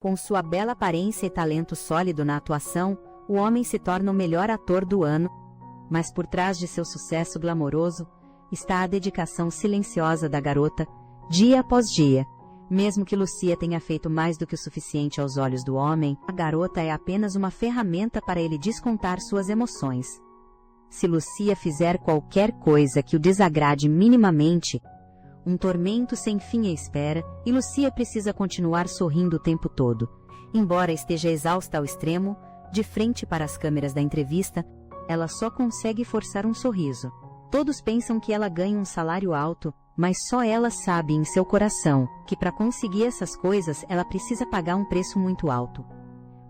Com sua bela aparência e talento sólido na atuação, o homem se torna o melhor ator do ano, mas por trás de seu sucesso glamouroso está a dedicação silenciosa da garota, dia após dia. Mesmo que Lucia tenha feito mais do que o suficiente aos olhos do homem, a garota é apenas uma ferramenta para ele descontar suas emoções. Se Lucia fizer qualquer coisa que o desagrade minimamente, um tormento sem fim a espera, e Lucia precisa continuar sorrindo o tempo todo. Embora esteja exausta ao extremo, de frente para as câmeras da entrevista, ela só consegue forçar um sorriso. Todos pensam que ela ganha um salário alto, mas só ela sabe em seu coração que para conseguir essas coisas ela precisa pagar um preço muito alto.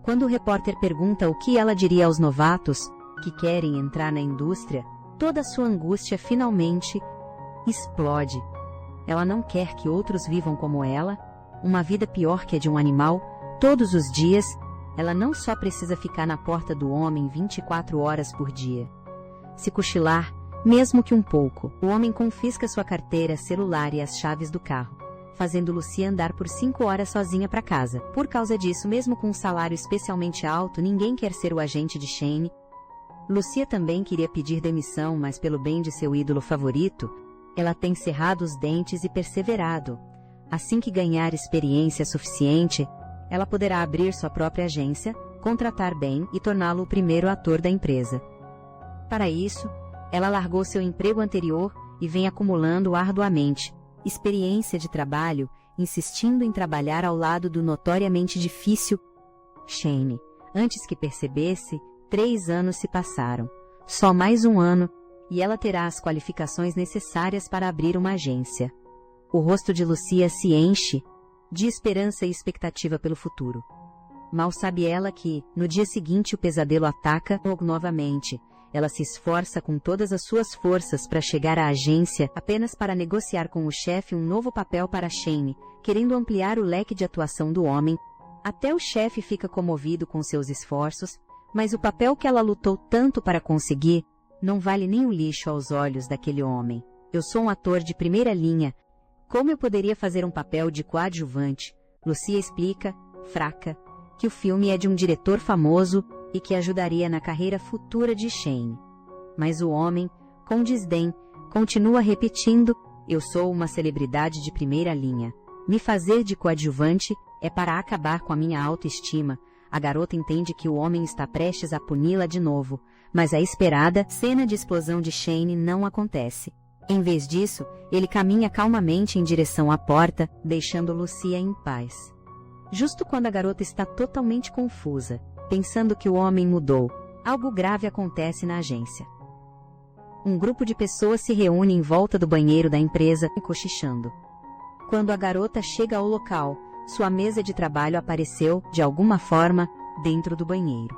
Quando o repórter pergunta o que ela diria aos novatos que querem entrar na indústria, toda sua angústia finalmente explode. Ela não quer que outros vivam como ela, uma vida pior que a de um animal, todos os dias. Ela não só precisa ficar na porta do homem 24 horas por dia. Se cochilar, mesmo que um pouco, o homem confisca sua carteira, celular e as chaves do carro, fazendo Lucia andar por 5 horas sozinha para casa. Por causa disso, mesmo com um salário especialmente alto, ninguém quer ser o agente de Shane. Lucia também queria pedir demissão, mas pelo bem de seu ídolo favorito, ela tem cerrado os dentes e perseverado. Assim que ganhar experiência suficiente, ela poderá abrir sua própria agência, contratar bem e torná-lo o primeiro ator da empresa. Para isso, ela largou seu emprego anterior e vem acumulando arduamente experiência de trabalho, insistindo em trabalhar ao lado do notoriamente difícil Shane. Antes que percebesse, 3 anos se passaram. Só mais um ano, e ela terá as qualificações necessárias para abrir uma agência. O rosto de Lucia se enche de esperança e expectativa pelo futuro. Mal sabe ela que, no dia seguinte, o pesadelo ataca novamente. Ela se esforça com todas as suas forças para chegar à agência apenas para negociar com o chefe um novo papel para Shane, querendo ampliar o leque de atuação do homem. Até o chefe fica comovido com seus esforços, mas o papel que ela lutou tanto para conseguir não vale nem o lixo aos olhos daquele homem. Eu sou um ator de primeira linha. Como eu poderia fazer um papel de coadjuvante? Lucia explica, fraca, que o filme é de um diretor famoso e que ajudaria na carreira futura de Shane. Mas o homem, com desdém, continua repetindo: eu sou uma celebridade de primeira linha. Me fazer de coadjuvante é para acabar com a minha autoestima. A garota entende que o homem está prestes a puni-la de novo, mas a esperada cena de explosão de Shane não acontece. Em vez disso, ele caminha calmamente em direção à porta, deixando Lucia em paz. Justo quando a garota está totalmente confusa, pensando que o homem mudou, algo grave acontece na agência. Um grupo de pessoas se reúne em volta do banheiro da empresa, cochichando. Quando a garota chega ao local, sua mesa de trabalho apareceu, de alguma forma, dentro do banheiro.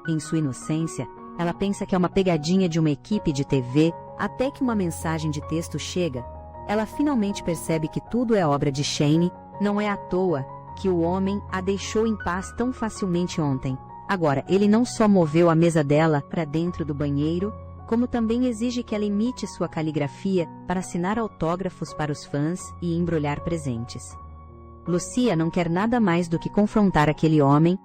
Em sua inocência, ela pensa que é uma pegadinha de uma equipe de TV, até que uma mensagem de texto chega. Ela finalmente percebe que tudo é obra de Shane. Não é à toa que o homem a deixou em paz tão facilmente ontem. Agora, ele não só moveu a mesa dela para dentro do banheiro, como também exige que ela imite sua caligrafia para assinar autógrafos para os fãs e embrulhar presentes. Lucia não quer nada mais do que confrontar aquele homem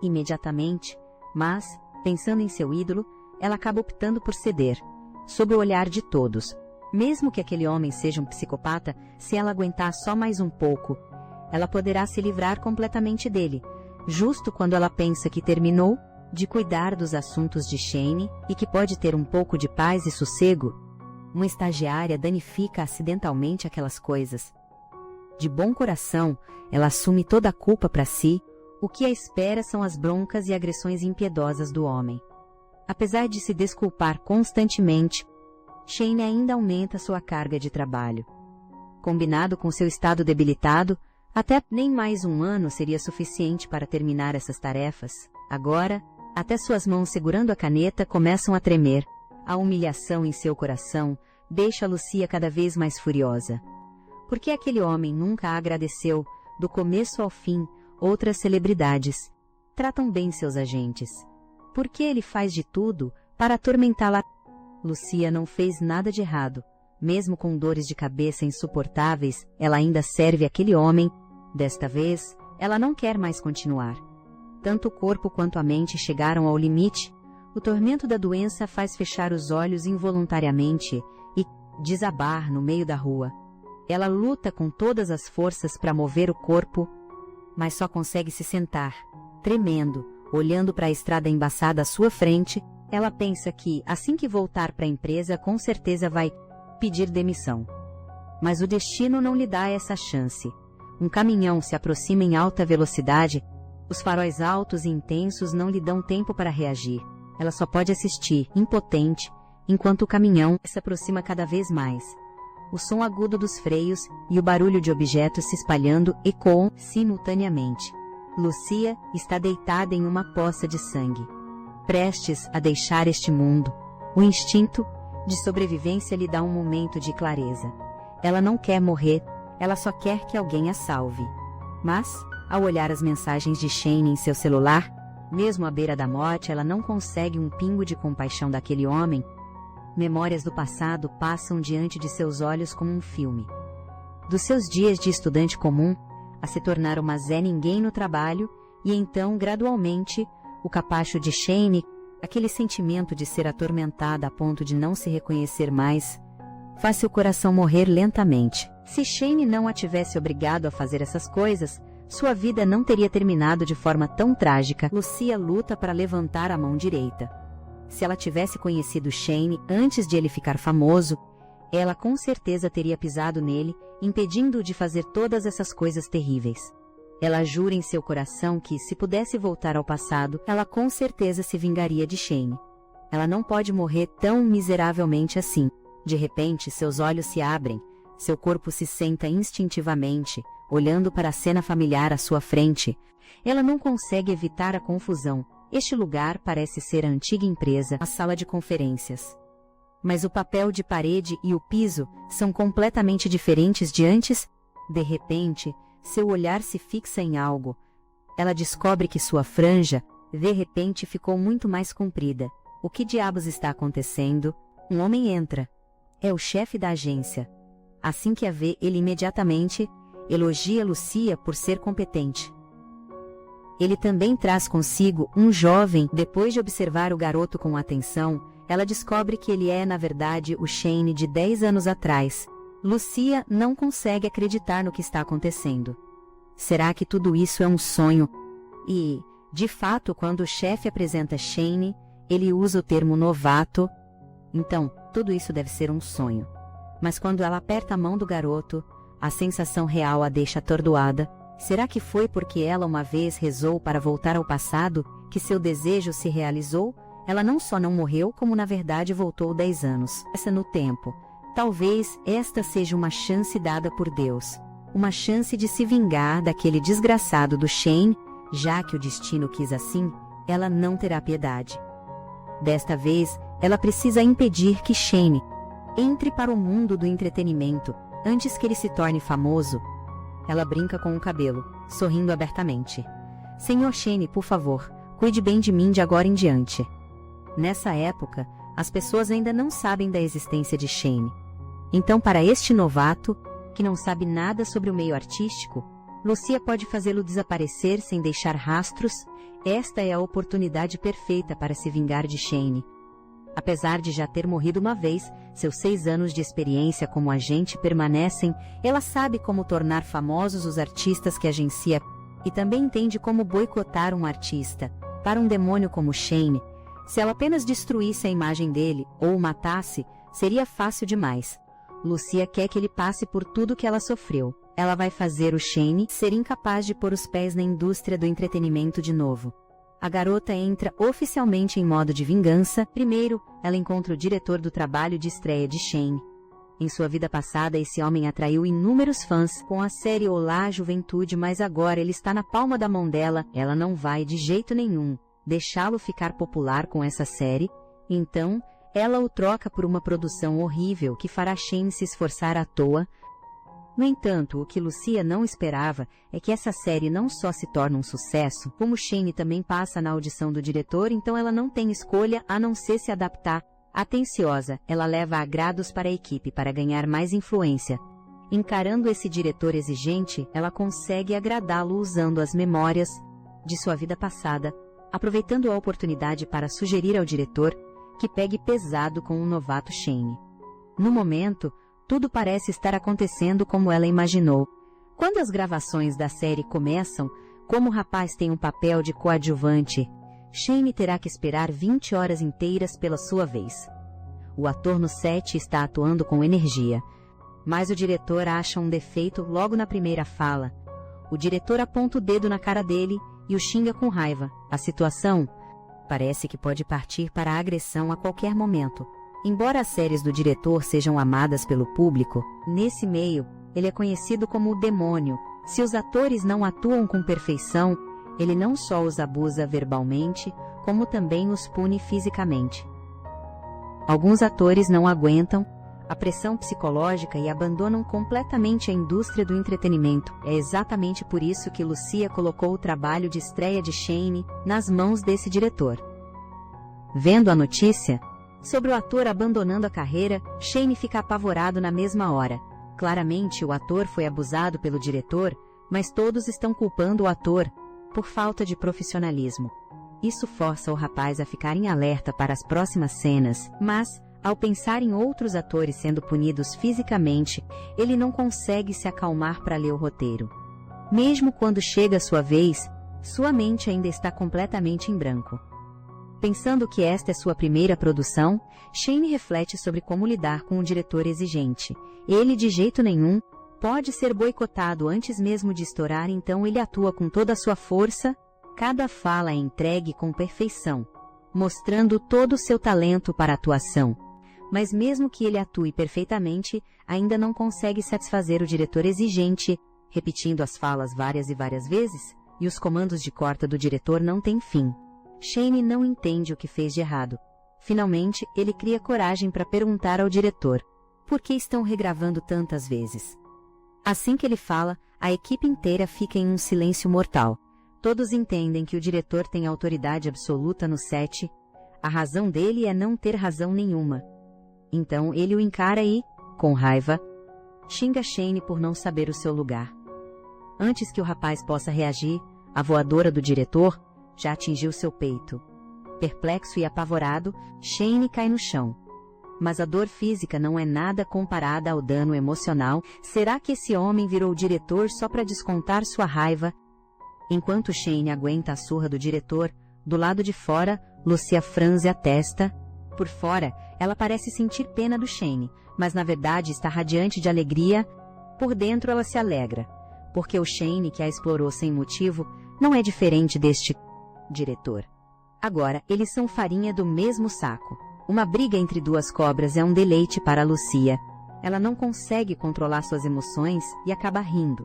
imediatamente, mas, pensando em seu ídolo, ela acaba optando por ceder, sob o olhar de todos. Mesmo que aquele homem seja um psicopata, se ela aguentar só mais um pouco, ela poderá se livrar completamente dele. Justo quando ela pensa que terminou de cuidar dos assuntos de Shane e que pode ter um pouco de paz e sossego, uma estagiária danifica acidentalmente aquelas coisas. De bom coração, ela assume toda a culpa para si. O que a espera são as broncas e agressões impiedosas do homem. Apesar de se desculpar constantemente, Shane ainda aumenta sua carga de trabalho. Combinado com seu estado debilitado, até nem mais um ano seria suficiente para terminar essas tarefas. Agora, até suas mãos segurando a caneta começam a tremer. A humilhação em seu coração deixa Lucia cada vez mais furiosa. Por que aquele homem nunca a agradeceu, do começo ao fim? Outras celebridades tratam bem seus agentes. Por que ele faz de tudo para atormentá-la? Lucia não fez nada de errado. Mesmo com dores de cabeça insuportáveis, ela ainda serve aquele homem. Desta vez, Ela não quer mais continuar. Tanto o corpo quanto a mente chegaram ao limite. O tormento da doença faz fechar os olhos involuntariamente e desabar no meio da rua. Ela luta com todas as forças para mover o corpo, mas só consegue se sentar, tremendo, olhando para a estrada embaçada à sua frente. Ela pensa que, assim que voltar para a empresa, com certeza vai pedir demissão. Mas o destino não lhe dá essa chance. Um caminhão se aproxima em alta velocidade. Os faróis altos e intensos não lhe dão tempo para reagir. Ela só pode assistir, impotente, enquanto o caminhão se aproxima cada vez mais. O som agudo dos freios e o barulho de objetos se espalhando ecoam simultaneamente. Lucia está deitada em uma poça de sangue, prestes a deixar este mundo. O instinto de sobrevivência lhe dá um momento de clareza. Ela não quer morrer, ela só quer que alguém a salve. Mas, ao olhar as mensagens de Shane em seu celular, mesmo à beira da morte, ela não consegue um pingo de compaixão daquele homem. Memórias do passado passam diante de seus olhos como um filme. Dos seus dias de estudante comum, a se tornar uma Zé Ninguém no trabalho, e então, gradualmente, o capacho de Shane, aquele sentimento de ser atormentada a ponto de não se reconhecer mais, faz seu coração morrer lentamente. Se Shane não a tivesse obrigado a fazer essas coisas, sua vida não teria terminado de forma tão trágica. Lucia luta para levantar a mão direita. Se ela tivesse conhecido Shane antes de ele ficar famoso, ela com certeza teria pisado nele, impedindo-o de fazer todas essas coisas terríveis. Ela jura em seu coração que, se pudesse voltar ao passado, ela com certeza se vingaria de Shane. Ela não pode morrer tão miseravelmente assim. De repente, seus olhos se abrem, seu corpo se senta instintivamente, olhando para a cena familiar à sua frente. Ela não consegue evitar a confusão. Este lugar parece ser a antiga empresa, a sala de conferências. Mas o papel de parede e o piso são completamente diferentes de antes. De repente, seu olhar se fixa em algo. Ela descobre que sua franja, de repente, ficou muito mais comprida. O que diabos está acontecendo? Um homem entra. É o chefe da agência. Assim que a vê, ele imediatamente elogia Lucia por ser competente. Ele também traz consigo um jovem. Depois de observar o garoto com atenção, ela descobre que ele é, na verdade, o Shane de 10 anos atrás. Lucia não consegue acreditar no que está acontecendo. Será que tudo isso é um sonho? E, de fato, quando o chefe apresenta Shane, ele usa o termo novato. Então, tudo isso deve ser um sonho. Mas quando ela aperta a mão do garoto, a sensação real a deixa atordoada. Será que foi porque ela uma vez rezou para voltar ao passado que seu desejo se realizou? Ela não só não morreu, como na verdade voltou 10 anos. Essa no tempo. Talvez esta seja uma chance dada por Deus. Uma chance de se vingar daquele desgraçado do Shane, já que o destino quis assim, ela não terá piedade. Desta vez, ela precisa impedir que Shane entre para o mundo do entretenimento, antes que ele se torne famoso. Ela brinca com o cabelo, sorrindo abertamente. Senhor Shane, por favor, cuide bem de mim de agora em diante. Nessa época, as pessoas ainda não sabem da existência de Shane. Então, para este novato, que não sabe nada sobre o meio artístico, Lucia pode fazê-lo desaparecer sem deixar rastros. Esta é a oportunidade perfeita para se vingar de Shane. Apesar de já ter morrido uma vez, seus 6 anos de experiência como agente permanecem. Ela sabe como tornar famosos os artistas que agencia e também entende como boicotar um artista. Para um demônio como Shane, se ela apenas destruísse a imagem dele ou o matasse, seria fácil demais. Lucia quer que ele passe por tudo que ela sofreu. Ela vai fazer o Shane ser incapaz de pôr os pés na indústria do entretenimento de novo. A garota entra oficialmente em modo de vingança. Primeiro, ela encontra o diretor do trabalho de estreia de Shane. Em sua vida passada, esse homem atraiu inúmeros fãs com a série Olá, Juventude, mas agora ele está na palma da mão dela. Ela não vai, de jeito nenhum, deixá-lo ficar popular com essa série. Então, ela o troca por uma produção horrível que fará Shane se esforçar à toa. No entanto, o que Lucia não esperava é que essa série não só se torna um sucesso, como Shane também passa na audição do diretor, então ela não tem escolha a não ser se adaptar. Atenciosa, ela leva agrados para a equipe para ganhar mais influência. Encarando esse diretor exigente, ela consegue agradá-lo usando as memórias de sua vida passada, aproveitando a oportunidade para sugerir ao diretor que pegue pesado com o novato Shane. No momento, tudo parece estar acontecendo como ela imaginou. Quando as gravações da série começam, como o rapaz tem um papel de coadjuvante, Shane terá que esperar 20 horas inteiras pela sua vez. O ator no set está atuando com energia, mas o diretor acha um defeito logo na primeira fala. O diretor aponta o dedo na cara dele e o xinga com raiva. A situação parece que pode partir para a agressão a qualquer momento. Embora as séries do diretor sejam amadas pelo público, nesse meio, ele é conhecido como o demônio. Se os atores não atuam com perfeição, ele não só os abusa verbalmente, como também os pune fisicamente. Alguns atores não aguentam a pressão psicológica e abandonam completamente a indústria do entretenimento. É exatamente por isso que Lucia colocou o trabalho de estreia de Shane nas mãos desse diretor. Vendo a notícia sobre o ator abandonando a carreira, Shane fica apavorado na mesma hora. Claramente o ator foi abusado pelo diretor, mas todos estão culpando o ator por falta de profissionalismo. Isso força o rapaz a ficar em alerta para as próximas cenas, mas, ao pensar em outros atores sendo punidos fisicamente, ele não consegue se acalmar para ler o roteiro. Mesmo quando chega a sua vez, sua mente ainda está completamente em branco. Pensando que esta é sua primeira produção, Shane reflete sobre como lidar com um diretor exigente. Ele, de jeito nenhum, pode ser boicotado antes mesmo de estourar, então ele atua com toda a sua força. Cada fala é entregue com perfeição, mostrando todo o seu talento para a atuação. Mas mesmo que ele atue perfeitamente, ainda não consegue satisfazer o diretor exigente, repetindo as falas várias e várias vezes, e os comandos de corta do diretor não têm fim. Shane não entende o que fez de errado. Finalmente, ele cria coragem para perguntar ao diretor: por que estão regravando tantas vezes? Assim que ele fala, a equipe inteira fica em um silêncio mortal. Todos entendem que o diretor tem autoridade absoluta no set. A razão dele é não ter razão nenhuma. Então ele o encara e, com raiva, xinga Shane por não saber o seu lugar. Antes que o rapaz possa reagir, a voadora do diretor já atingiu seu peito. Perplexo e apavorado, Shane cai no chão. Mas a dor física não é nada comparada ao dano emocional. Será que esse homem virou diretor só para descontar sua raiva? Enquanto Shane aguenta a surra do diretor, do lado de fora, Lucia franze a testa. Por fora, ela parece sentir pena do Shane, mas na verdade está radiante de alegria. Por dentro ela se alegra, porque o Shane, que a explorou sem motivo, não é diferente deste diretor. Agora, eles são farinha do mesmo saco. Uma briga entre duas cobras é um deleite para Lucia. Ela não consegue controlar suas emoções e acaba rindo.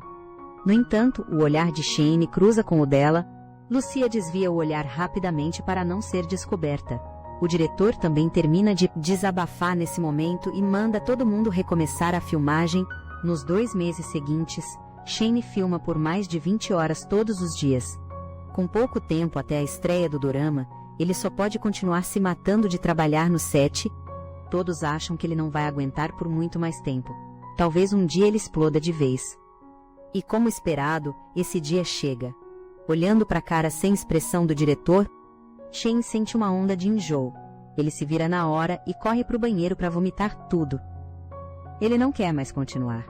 No entanto, o olhar de Shane cruza com o dela. Lucia desvia o olhar rapidamente para não ser descoberta. O diretor também termina de desabafar nesse momento e manda todo mundo recomeçar a filmagem. Nos 2 meses seguintes, Shane filma por mais de 20 horas todos os dias. Com pouco tempo até a estreia do dorama, ele só pode continuar se matando de trabalhar no set. Todos acham que ele não vai aguentar por muito mais tempo. Talvez um dia ele exploda de vez. E como esperado, esse dia chega. Olhando para a cara sem expressão do diretor, Shane sente uma onda de enjoo. Ele se vira na hora e corre para o banheiro para vomitar tudo. Ele não quer mais continuar.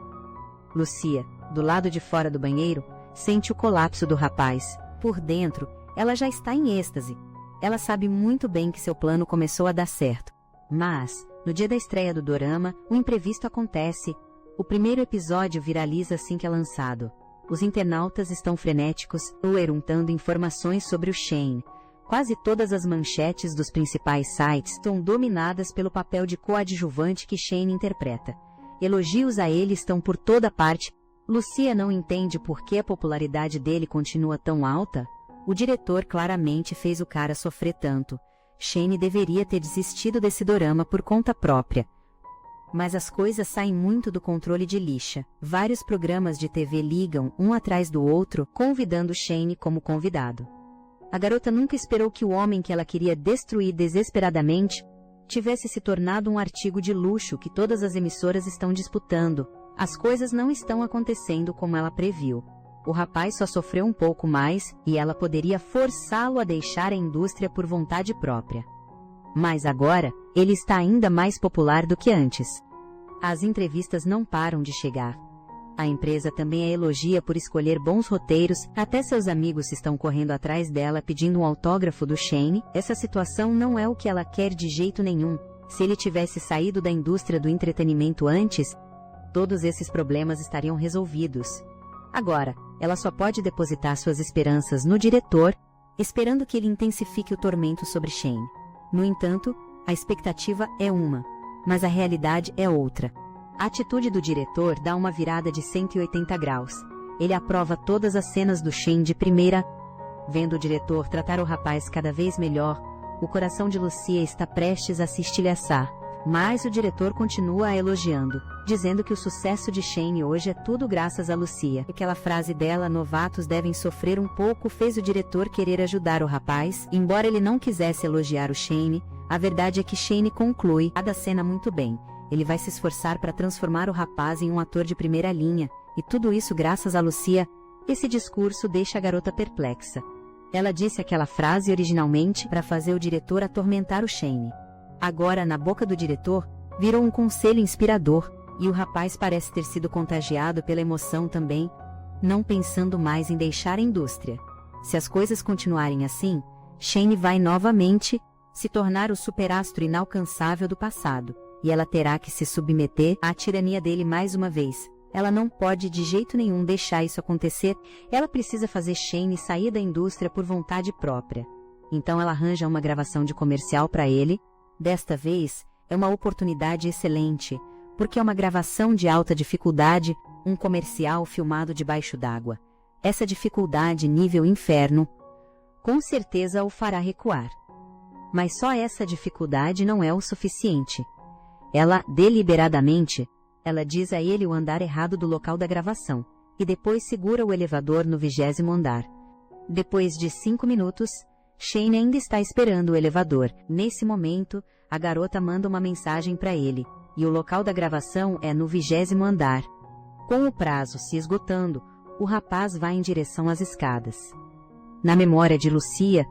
Lucia, do lado de fora do banheiro, sente o colapso do rapaz. Por dentro, ela já está em êxtase. Ela sabe muito bem que seu plano começou a dar certo. Mas, no dia da estreia do dorama, um imprevisto acontece. O primeiro episódio viraliza assim que é lançado. Os internautas estão frenéticos, perguntando informações sobre o Shane. Quase todas as manchetes dos principais sites estão dominadas pelo papel de coadjuvante que Shane interpreta. Elogios a ele estão por toda parte. Lucia não entende por que a popularidade dele continua tão alta. O diretor claramente fez o cara sofrer tanto. Shane deveria ter desistido desse dorama por conta própria. Mas as coisas saem muito do controle de Lisha. Vários programas de TV ligam, um atrás do outro, convidando Shane como convidado. A garota nunca esperou que o homem que ela queria destruir desesperadamente tivesse se tornado um artigo de luxo que todas as emissoras estão disputando. As coisas não estão acontecendo como ela previu. O rapaz só sofreu um pouco mais e ela poderia forçá-lo a deixar a indústria por vontade própria. Mas agora, ele está ainda mais popular do que antes. As entrevistas não param de chegar. A empresa também a elogia por escolher bons roteiros, até seus amigos estão correndo atrás dela pedindo um autógrafo do Shane. Essa situação não é o que ela quer de jeito nenhum. Se ele tivesse saído da indústria do entretenimento antes, todos esses problemas estariam resolvidos. Agora, ela só pode depositar suas esperanças no diretor, esperando que ele intensifique o tormento sobre Shane. No entanto, a expectativa é uma, mas a realidade é outra. A atitude do diretor dá uma virada de 180 graus. Ele aprova todas as cenas do Shane de primeira. Vendo o diretor tratar o rapaz cada vez melhor, o coração de Lucia está prestes a se estilhaçar. Mas o diretor continua a elogiando, dizendo que o sucesso de Shane hoje é tudo graças a Lucia. Aquela frase dela, novatos devem sofrer um pouco, fez o diretor querer ajudar o rapaz. Embora ele não quisesse elogiar o Shane, a verdade é que Shane conclui cada cena muito bem. Ele vai se esforçar para transformar o rapaz em um ator de primeira linha, e tudo isso graças a Lucia. Esse discurso deixa a garota perplexa. Ela disse aquela frase originalmente para fazer o diretor atormentar o Shane. Agora, na boca do diretor, virou um conselho inspirador, e o rapaz parece ter sido contagiado pela emoção também, não pensando mais em deixar a indústria. Se as coisas continuarem assim, Shane vai novamente se tornar o superastro inalcançável do passado, e ela terá que se submeter à tirania dele mais uma vez. Ela não pode de jeito nenhum deixar isso acontecer, ela precisa fazer Shane sair da indústria por vontade própria. Então ela arranja uma gravação de comercial para ele. Desta vez, é uma oportunidade excelente, porque é uma gravação de alta dificuldade, um comercial filmado debaixo d'água. Essa dificuldade nível inferno, com certeza o fará recuar. Mas só essa dificuldade não é o suficiente. Ela, deliberadamente, ela diz a ele o andar errado do local da gravação, e depois segura o elevador no 20º andar. Depois de 5 minutos, Shane ainda está esperando o elevador. Nesse momento, a garota manda uma mensagem para ele, e o local da gravação é no 20º andar. Com o prazo se esgotando, o rapaz vai em direção às escadas. Na memória de Lucia,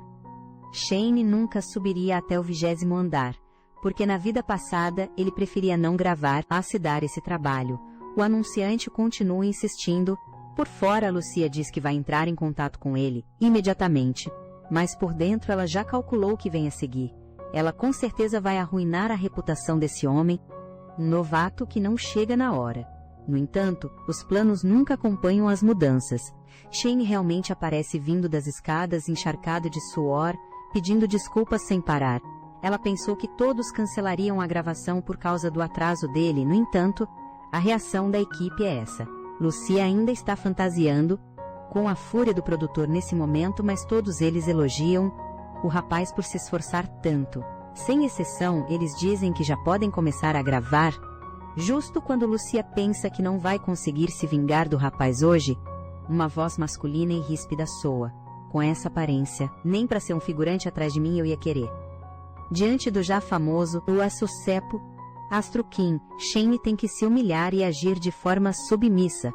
Shane nunca subiria até o 20º andar, porque na vida passada ele preferia não gravar a se dar esse trabalho. O anunciante continua insistindo. Por fora, Lucia diz que vai entrar em contato com ele imediatamente. Mas por dentro ela já calculou o que vem a seguir. Ela com certeza vai arruinar a reputação desse homem, um novato que não chega na hora. No entanto, os planos nunca acompanham as mudanças. Shane realmente aparece vindo das escadas encharcado de suor, pedindo desculpas sem parar. Ela pensou que todos cancelariam a gravação por causa do atraso dele. No entanto, a reação da equipe é essa. Lucia ainda está fantasiando com a fúria do produtor nesse momento, mas todos eles elogiam o rapaz por se esforçar tanto. Sem exceção, eles dizem que já podem começar a gravar. Justo quando Lucia pensa que não vai conseguir se vingar do rapaz hoje, uma voz masculina e ríspida soa. Com essa aparência, nem para ser um figurante atrás de mim eu ia querer. Diante do já famoso Uasucepo, Astro Kim, Shane tem que se humilhar e agir de forma submissa.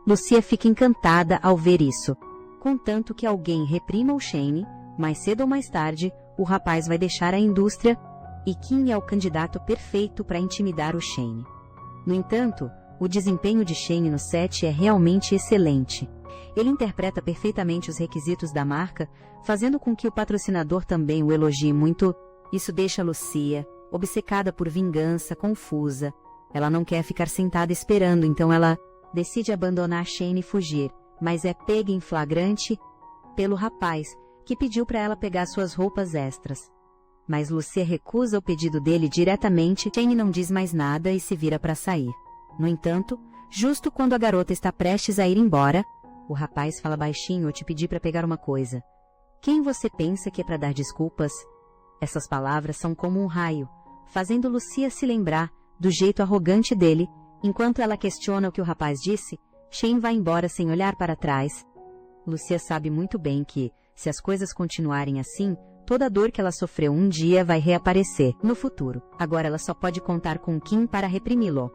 Lucia fica encantada ao ver isso. Contanto que alguém reprima o Shane, mais cedo ou mais tarde, o rapaz vai deixar a indústria, e Kim é o candidato perfeito para intimidar o Shane. No entanto, o desempenho de Shane no set é realmente excelente. Ele interpreta perfeitamente os requisitos da marca, fazendo com que o patrocinador também o elogie muito. Isso deixa Lucia obcecada por vingança, confusa. Ela não quer ficar sentada esperando, então ela decide abandonar Shane e fugir, mas é pega em flagrante pelo rapaz, que pediu para ela pegar suas roupas extras. Mas Lucia recusa o pedido dele diretamente. Shane não diz mais nada e se vira para sair. No entanto, justo quando a garota está prestes a ir embora, o rapaz fala baixinho: "Eu te pedi para pegar uma coisa. Quem você pensa que é para dar desculpas?" Essas palavras são como um raio, fazendo Lucia se lembrar do jeito arrogante dele. Enquanto ela questiona o que o rapaz disse, Shane vai embora sem olhar para trás. Lucia sabe muito bem que, se as coisas continuarem assim, toda a dor que ela sofreu um dia vai reaparecer no futuro. Agora ela só pode contar com Kim para reprimi-lo.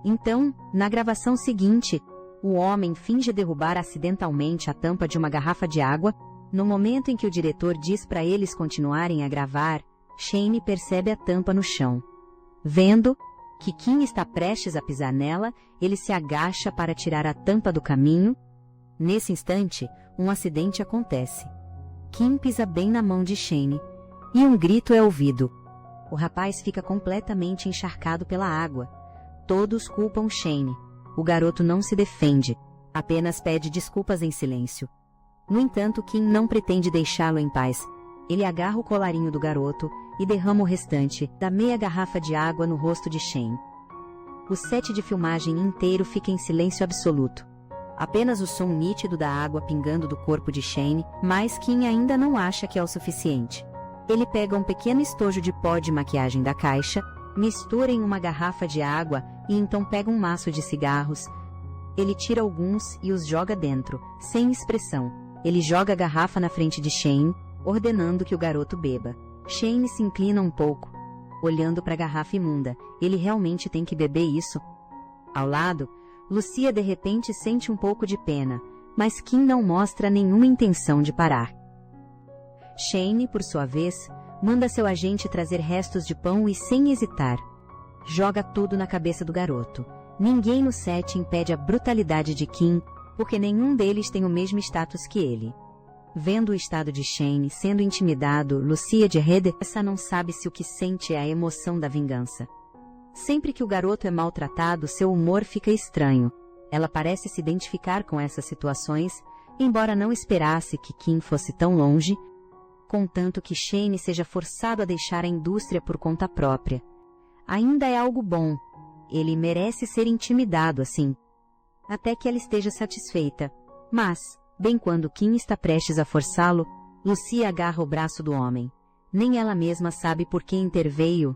Então, na gravação seguinte, o homem finge derrubar acidentalmente a tampa de uma garrafa de água. No momento em que o diretor diz para eles continuarem a gravar, Shane percebe a tampa no chão. Vendo que Kim está prestes a pisar nela, ele se agacha para tirar a tampa do caminho. Nesse instante, um acidente acontece. Kim pisa bem na mão de Shane, e um grito é ouvido. O rapaz fica completamente encharcado pela água. Todos culpam Shane. O garoto não se defende, apenas pede desculpas em silêncio. No entanto, Kim não pretende deixá-lo em paz. Ele agarra o colarinho do garoto e derrama o restante da meia garrafa de água no rosto de Shane. O set de filmagem inteiro fica em silêncio absoluto. Apenas o som nítido da água pingando do corpo de Shane, mas Kim ainda não acha que é o suficiente. Ele pega um pequeno estojo de pó de maquiagem da caixa, mistura em uma garrafa de água e então pega um maço de cigarros. Ele tira alguns e os joga dentro, sem expressão. Ele joga a garrafa na frente de Shane, ordenando que o garoto beba. Shane se inclina um pouco, olhando para a garrafa imunda. Ele realmente tem que beber isso? Ao lado, Lucia de repente sente um pouco de pena, mas Kim não mostra nenhuma intenção de parar. Shane, por sua vez, manda seu agente trazer restos de pão e, sem hesitar, joga tudo na cabeça do garoto. Ninguém no set impede a brutalidade de Kim, porque nenhum deles tem o mesmo status que ele. Vendo o estado de Shane sendo intimidado, Lucia de Redessa não sabe se o que sente é a emoção da vingança. Sempre que o garoto é maltratado, seu humor fica estranho. Ela parece se identificar com essas situações, embora não esperasse que Kim fosse tão longe, contanto que Shane seja forçado a deixar a indústria por conta própria. Ainda é algo bom. Ele merece ser intimidado assim, até que ela esteja satisfeita. Mas, bem quando Kim está prestes a forçá-lo, Lucia agarra o braço do homem. Nem ela mesma sabe por que interveio.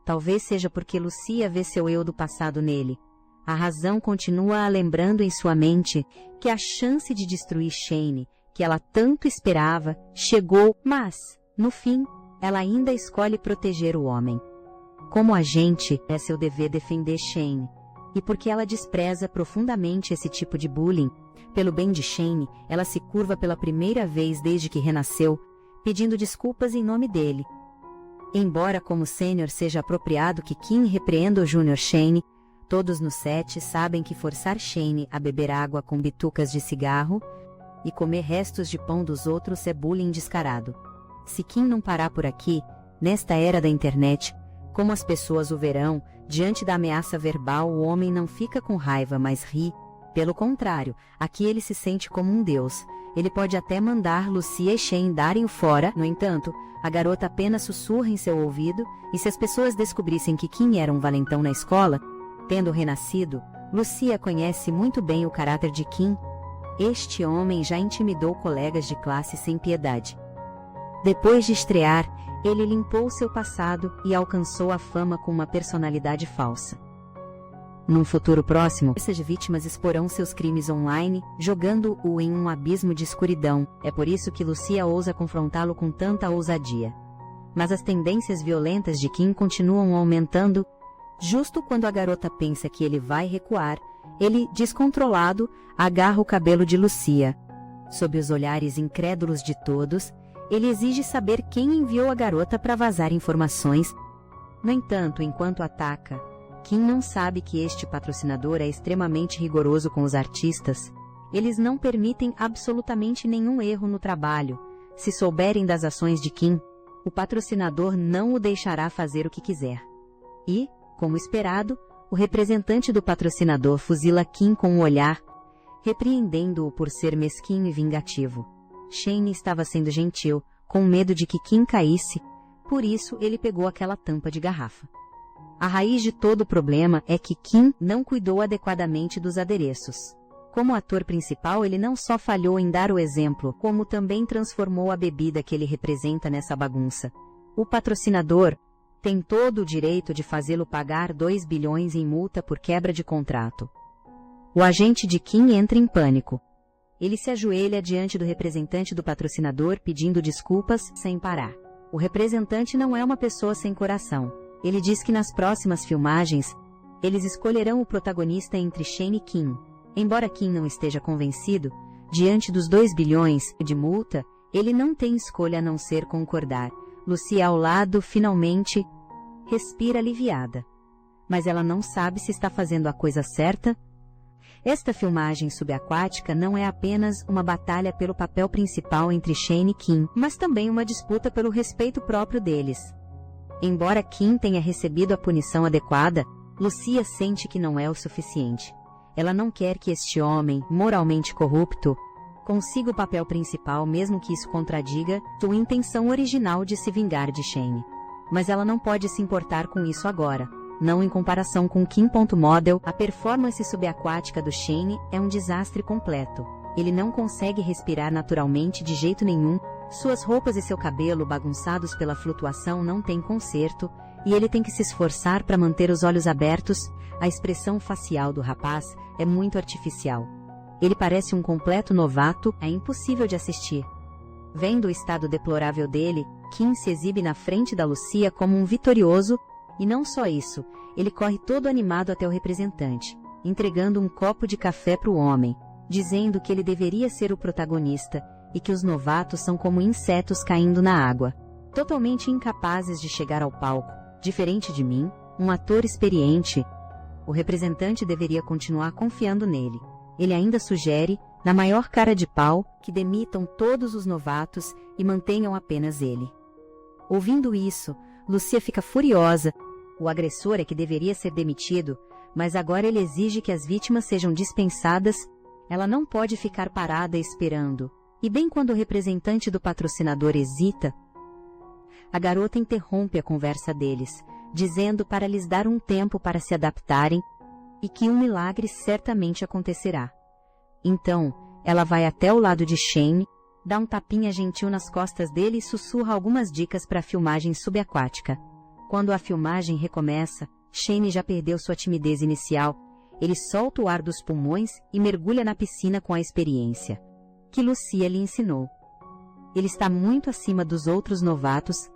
Talvez seja porque Lucia vê seu eu do passado nele. A razão continua a lembrando em sua mente que a chance de destruir Shane, que ela tanto esperava, chegou, mas, no fim, ela ainda escolhe proteger o homem. Como agente, é seu dever defender Shane. E porque ela despreza profundamente esse tipo de bullying, pelo bem de Shane, ela se curva pela primeira vez desde que renasceu, pedindo desculpas em nome dele. Embora como sênior seja apropriado que Kim repreenda o Júnior Shane, todos no set sabem que forçar Shane a beber água com bitucas de cigarro e comer restos de pão dos outros é bullying descarado. Se Kim não parar por aqui, nesta era da internet, como as pessoas o verão, diante da ameaça verbal o homem não fica com raiva, mas ri. Pelo contrário, aqui ele se sente como um deus. Ele pode até mandar Lucia e Shane darem o fora. No entanto, a garota apenas sussurra em seu ouvido, e se as pessoas descobrissem que Kim era um valentão na escola, tendo renascido, Lucia conhece muito bem o caráter de Kim. Este homem já intimidou colegas de classe sem piedade. Depois de estrear, ele limpou seu passado e alcançou a fama com uma personalidade falsa. Num futuro próximo, essas vítimas exporão seus crimes online, jogando-o em um abismo de escuridão. É por isso que Lucia ousa confrontá-lo com tanta ousadia. Mas as tendências violentas de Kim continuam aumentando. Justo quando a garota pensa que ele vai recuar, ele, descontrolado, agarra o cabelo de Lucia. Sob os olhares incrédulos de todos, ele exige saber quem enviou a garota para vazar informações. No entanto, enquanto ataca, Kim não sabe que este patrocinador é extremamente rigoroso com os artistas. Eles não permitem absolutamente nenhum erro no trabalho. Se souberem das ações de Kim, o patrocinador não o deixará fazer o que quiser. E, como esperado, o representante do patrocinador fuzila Kim com um olhar, repreendendo-o por ser mesquinho e vingativo. Shane estava sendo gentil, com medo de que Kim caísse, por isso ele pegou aquela tampa de garrafa. A raiz de todo o problema é que Kim não cuidou adequadamente dos adereços. Como ator principal, ele não só falhou em dar o exemplo, como também transformou a bebida que ele representa nessa bagunça. O patrocinador tem todo o direito de fazê-lo pagar 2 bilhões em multa por quebra de contrato. O agente de Kim entra em pânico. Ele se ajoelha diante do representante do patrocinador pedindo desculpas sem parar. O representante não é uma pessoa sem coração. Ele diz que nas próximas filmagens, Eles escolherão o protagonista entre Shane e Kim. Embora Kim não esteja convencido, diante dos 2 bilhões de multa, ele não tem escolha a não ser concordar. Lucia ao lado, finalmente, respira aliviada. Mas ela não sabe se está fazendo a coisa certa. Esta filmagem subaquática não é apenas uma batalha pelo papel principal entre Shane e Kim, mas também uma disputa pelo respeito próprio deles. Embora Kim tenha recebido a punição adequada, Lucia sente que não é o suficiente. Ela não quer que este homem, moralmente corrupto, consiga o papel principal, mesmo que isso contradiga sua intenção original de se vingar de Shane. Mas ela não pode se importar com isso agora. Não em comparação com Kim. Model, a performance subaquática do Shane é um desastre completo. Ele não consegue respirar naturalmente de jeito nenhum, suas roupas e seu cabelo bagunçados pela flutuação não têm conserto, e ele tem que se esforçar para manter os olhos abertos. A expressão facial do rapaz é muito artificial. Ele parece um completo novato, é impossível de assistir. Vendo o estado deplorável dele, Kim se exibe na frente da Lucia como um vitorioso, e não só isso, ele corre todo animado até o representante, entregando um copo de café para o homem, dizendo que ele deveria ser o protagonista, e que os novatos são como insetos caindo na água, totalmente incapazes de chegar ao palco. Diferente de mim, um ator experiente, o representante deveria continuar confiando nele. Ele ainda sugere, na maior cara de pau, que demitam todos os novatos e mantenham apenas ele. Ouvindo isso, Lucia fica furiosa. O agressor é que deveria ser demitido, mas agora ele exige que as vítimas sejam dispensadas. Ela não pode ficar parada esperando. E bem quando o representante do patrocinador hesita, a garota interrompe a conversa deles, dizendo para lhes dar um tempo para se adaptarem e que um milagre certamente acontecerá. Então, ela vai até o lado de Shane, dá um tapinha gentil nas costas dele e sussurra algumas dicas para a filmagem subaquática. Quando a filmagem recomeça, Shane já perdeu sua timidez inicial. Ele solta o ar dos pulmões e mergulha na piscina com a experiência que Lucia lhe ensinou. Ele está muito acima dos outros novatos.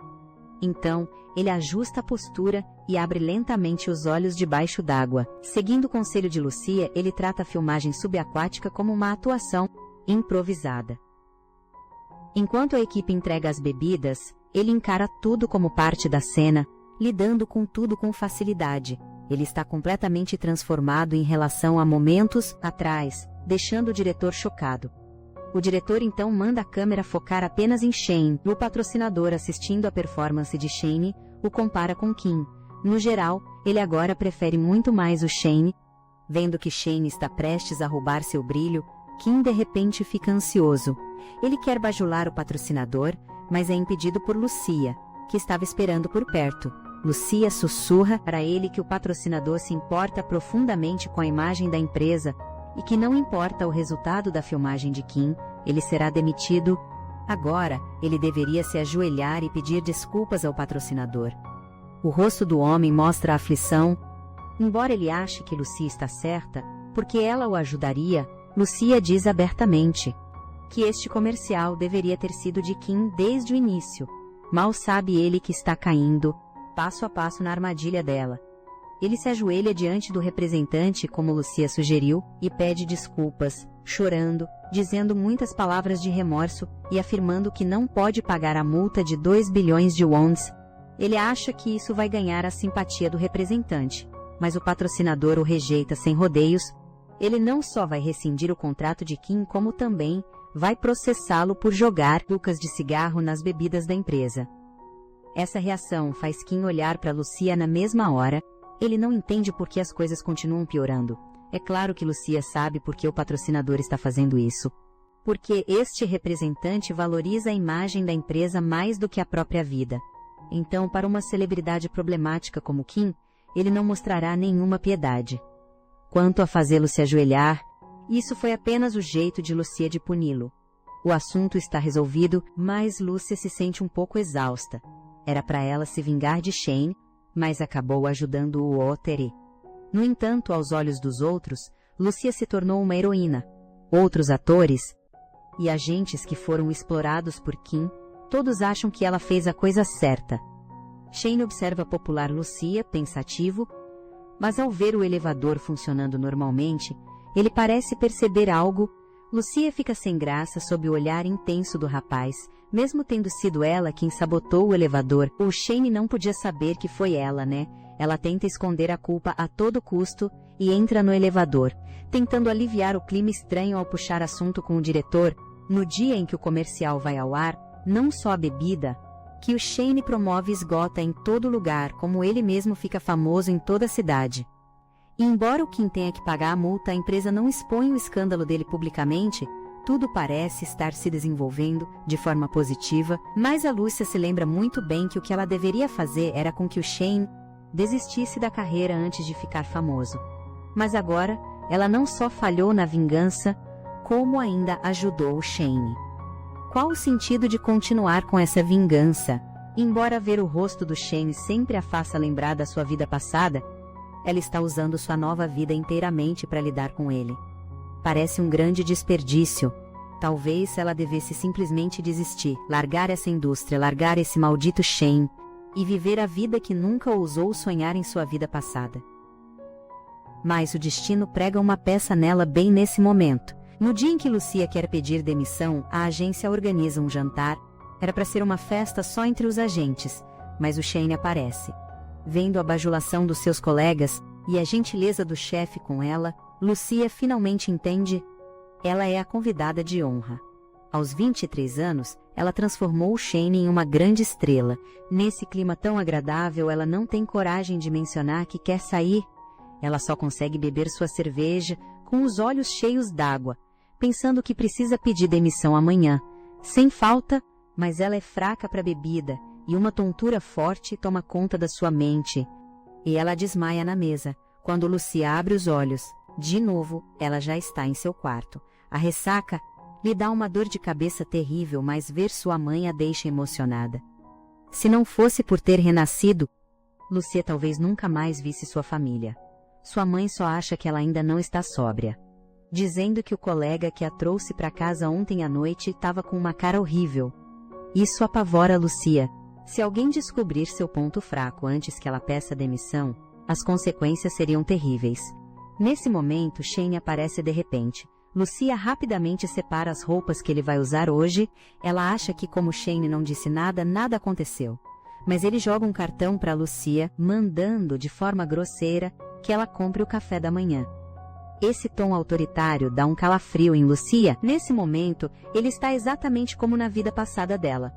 Então, ele ajusta a postura e abre lentamente os olhos debaixo d'água. Seguindo o conselho de Lucia, ele trata a filmagem subaquática como uma atuação improvisada. Enquanto a equipe entrega as bebidas, ele encara tudo como parte da cena, lidando com tudo com facilidade. Ele está completamente transformado em relação a momentos atrás, deixando o diretor chocado. O diretor então manda a câmera focar apenas em Shane. O patrocinador, assistindo a performance de Shane, o compara com Kim. No geral, ele agora prefere muito mais o Shane. Vendo que Shane está prestes a roubar seu brilho, Kim de repente fica ansioso. Ele quer bajular o patrocinador, mas é impedido por Lucia, que estava esperando por perto. Lucia sussurra para ele que o patrocinador se importa profundamente com a imagem da empresa e que não importa o resultado da filmagem de Kim, ele será demitido. Agora, ele deveria se ajoelhar e pedir desculpas ao patrocinador. O rosto do homem mostra a aflição. Embora ele ache que Lucia está certa, porque ela o ajudaria, Lucia diz abertamente que este comercial deveria ter sido de Kim desde o início. Mal sabe ele que está caindo, passo a passo na armadilha dela. Ele se ajoelha diante do representante, como Lucia sugeriu, e pede desculpas, chorando, dizendo muitas palavras de remorso e afirmando que não pode pagar a multa de 2 bilhões de wons. Ele acha que isso vai ganhar a simpatia do representante, mas o patrocinador o rejeita sem rodeios. Ele não só vai rescindir o contrato de Kim, como também vai processá-lo por jogar bucas de cigarro nas bebidas da empresa. Essa reação faz Kim olhar para Lucia na mesma hora. Ele não entende por que as coisas continuam piorando. É claro que Lucia sabe por que o patrocinador está fazendo isso. Porque este representante valoriza a imagem da empresa mais do que a própria vida. Então, para uma celebridade problemática como Kim, ele não mostrará nenhuma piedade. Quanto a fazê-lo se ajoelhar, isso foi apenas o jeito de Lucia de puni-lo. O assunto está resolvido, mas Lucia se sente um pouco exausta. Era para ela se vingar de Shane, mas acabou ajudando o Oteri. No entanto, aos olhos dos outros, Lucia se tornou uma heroína. Outros atores e agentes que foram explorados por Kim, todos acham que ela fez a coisa certa. Shane observa a popular Lucia, pensativo. mas ao ver o elevador funcionando normalmente, ele parece perceber algo. Lucia fica sem graça sob o olhar intenso do rapaz, mesmo tendo sido ela quem sabotou o elevador. O Shane não podia saber que foi ela, né? Ela tenta esconder a culpa a todo custo e entra no elevador, tentando aliviar o clima estranho ao puxar assunto com o diretor. No dia em que o comercial vai ao ar, não só a bebida que o Shane promove esgota em todo lugar, como ele mesmo fica famoso em toda a cidade. E embora o Kim tenha que pagar a multa, a empresa não expõe o escândalo dele publicamente. Tudo parece estar se desenvolvendo de forma positiva, mas a Lúcia se lembra muito bem que o que ela deveria fazer era com que o Shane desistisse da carreira antes de ficar famoso. Mas agora, ela não só falhou na vingança, como ainda ajudou o Shane. Qual o sentido de continuar com essa vingança? Embora ver o rosto do Shane sempre a faça lembrar da sua vida passada, ela está usando sua nova vida inteiramente para lidar com ele. Parece um grande desperdício. Talvez ela devesse simplesmente desistir, largar essa indústria, largar esse maldito Shane e viver a vida que nunca ousou sonhar em sua vida passada. Mas o destino prega uma peça nela bem nesse momento. No dia em que Lucia quer pedir demissão, a agência organiza um jantar. Era para ser uma festa só entre os agentes, mas o Shane aparece. Vendo a bajulação dos seus colegas e a gentileza do chefe com ela, Lucia finalmente entende. Ela é a convidada de honra. Aos 23 anos, ela transformou o Shane em uma grande estrela. Nesse clima tão agradável, ela não tem coragem de mencionar que quer sair. Ela só consegue beber sua cerveja com os olhos cheios d'água, pensando que precisa pedir demissão amanhã. Sem falta, mas ela é fraca para bebida, e uma tontura forte toma conta da sua mente. E ela desmaia na mesa. Quando Lucia abre os olhos, de novo, ela já está em seu quarto. A ressaca lhe dá uma dor de cabeça terrível, mas ver sua mãe a deixa emocionada. Se não fosse por ter renascido, Lucia talvez nunca mais visse sua família. Sua mãe só acha que ela ainda não está sóbria, dizendo que o colega que a trouxe para casa ontem à noite estava com uma cara horrível. Isso apavora Lucia. Se alguém descobrir seu ponto fraco antes que ela peça demissão, as consequências seriam terríveis. Nesse momento, Shane aparece de repente. Lucia rapidamente separa as roupas que ele vai usar hoje. Ela acha que, como Shane não disse nada, nada aconteceu. Mas ele joga um cartão para Lucia, mandando de forma grosseira que ela compre o café da manhã. Esse tom autoritário dá um calafrio em Lucia. Nesse momento, ele está exatamente como na vida passada dela.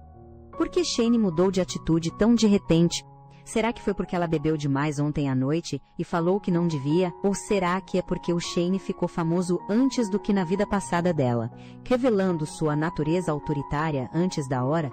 Por que Shane mudou de atitude tão de repente? Será que foi porque ela bebeu demais ontem à noite e falou que não devia? Ou será que é porque o Shane ficou famoso antes do que na vida passada dela, revelando sua natureza autoritária antes da hora?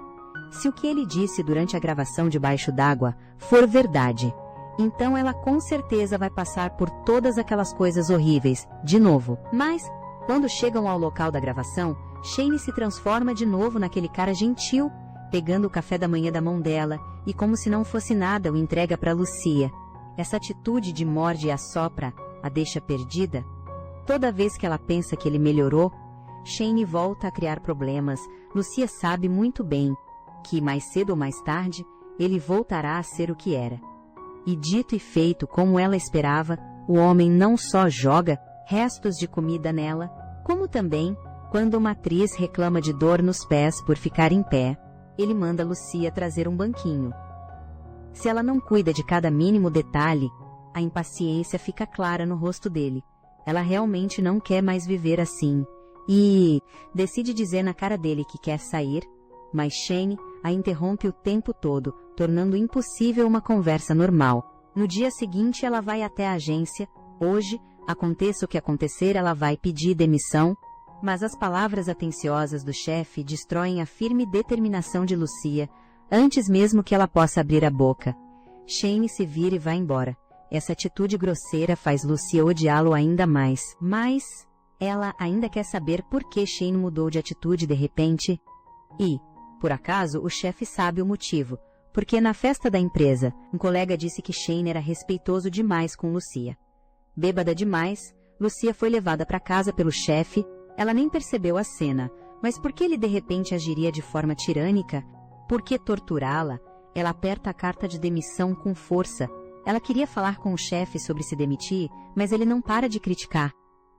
Se o que ele disse durante a gravação debaixo d'água for verdade, então ela com certeza vai passar por todas aquelas coisas horríveis, de novo. Mas, quando chegam ao local da gravação, Shane se transforma de novo naquele cara gentil, pegando o café da manhã da mão dela e, como se não fosse nada, o entrega para Lucia. Essa atitude de morde e assopra a deixa perdida. Toda vez que ela pensa que ele melhorou, Shane volta a criar problemas. Lucia sabe muito bem que, mais cedo ou mais tarde, ele voltará a ser o que era. E dito e feito como ela esperava, o homem não só joga restos de comida nela, como também, quando uma atriz reclama de dor nos pés por ficar em pé, ele manda Lucia trazer um banquinho. Se ela não cuida de cada mínimo detalhe, a impaciência fica clara no rosto dele. Ela realmente não quer mais viver assim, e decide dizer na cara dele que quer sair, mas Shane a interrompe o tempo todo, tornando impossível uma conversa normal. No dia seguinte ela vai até a agência. Hoje, aconteça o que acontecer, ela vai pedir demissão, mas as palavras atenciosas do chefe destroem a firme determinação de Lucia, antes mesmo que ela possa abrir a boca. Shane se vira e vai embora. Essa atitude grosseira faz Lucia odiá-lo ainda mais. Mas ela ainda quer saber por que Shane mudou de atitude de repente. E, por acaso, o chefe sabe o motivo. Porque na festa da empresa, um colega disse que Shane era respeitoso demais com Lucia. Bêbada demais, Lucia foi levada para casa pelo chefe. Ela nem percebeu a cena, mas por que ele de repente agiria de forma tirânica? Por que torturá-la? Ela aperta a carta de demissão com força, Ela queria falar com o chefe sobre se demitir, mas ele não para de criticar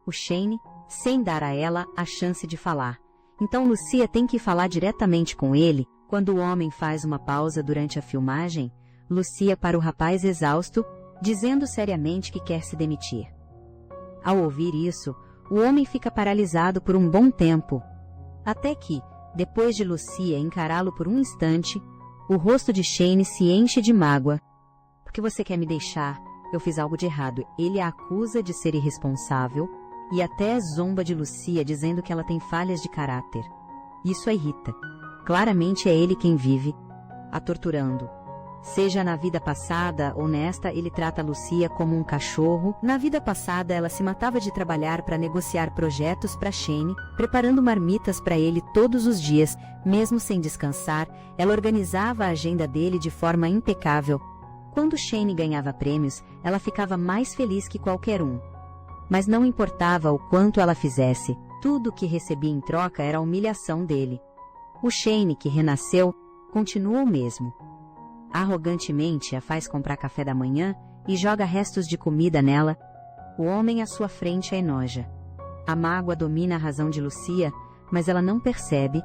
o Shane, sem dar a ela a chance de falar. Então Lucia tem que falar diretamente com ele. Quando o homem faz uma pausa durante a filmagem, Lucia para o rapaz exausto, dizendo seriamente que quer se demitir. Ao ouvir isso, o homem fica paralisado por um bom tempo, até que, depois de Lucia encará-lo por um instante, o rosto de Shane se enche de mágoa. Por que você quer me deixar? Eu fiz algo de errado. Ele a acusa de ser irresponsável e até zomba de Lucia dizendo que ela tem falhas de caráter. Isso a irrita. Claramente é ele quem vive a torturando. Seja na vida passada ou nesta, ele trata Lucia como um cachorro. Na vida passada, ela se matava de trabalhar para negociar projetos para Shane, preparando marmitas para ele todos os dias, mesmo sem descansar. Ela organizava a agenda dele de forma impecável. Quando Shane ganhava prêmios, ela ficava mais feliz que qualquer um. Mas não importava o quanto ela fizesse, tudo o que recebia em troca era a humilhação dele. O Shane, que renasceu, continua o mesmo. Arrogantemente a faz comprar café da manhã e joga restos de comida nela. O homem à sua frente a enoja. A mágoa domina a razão de Lucia, mas ela não percebe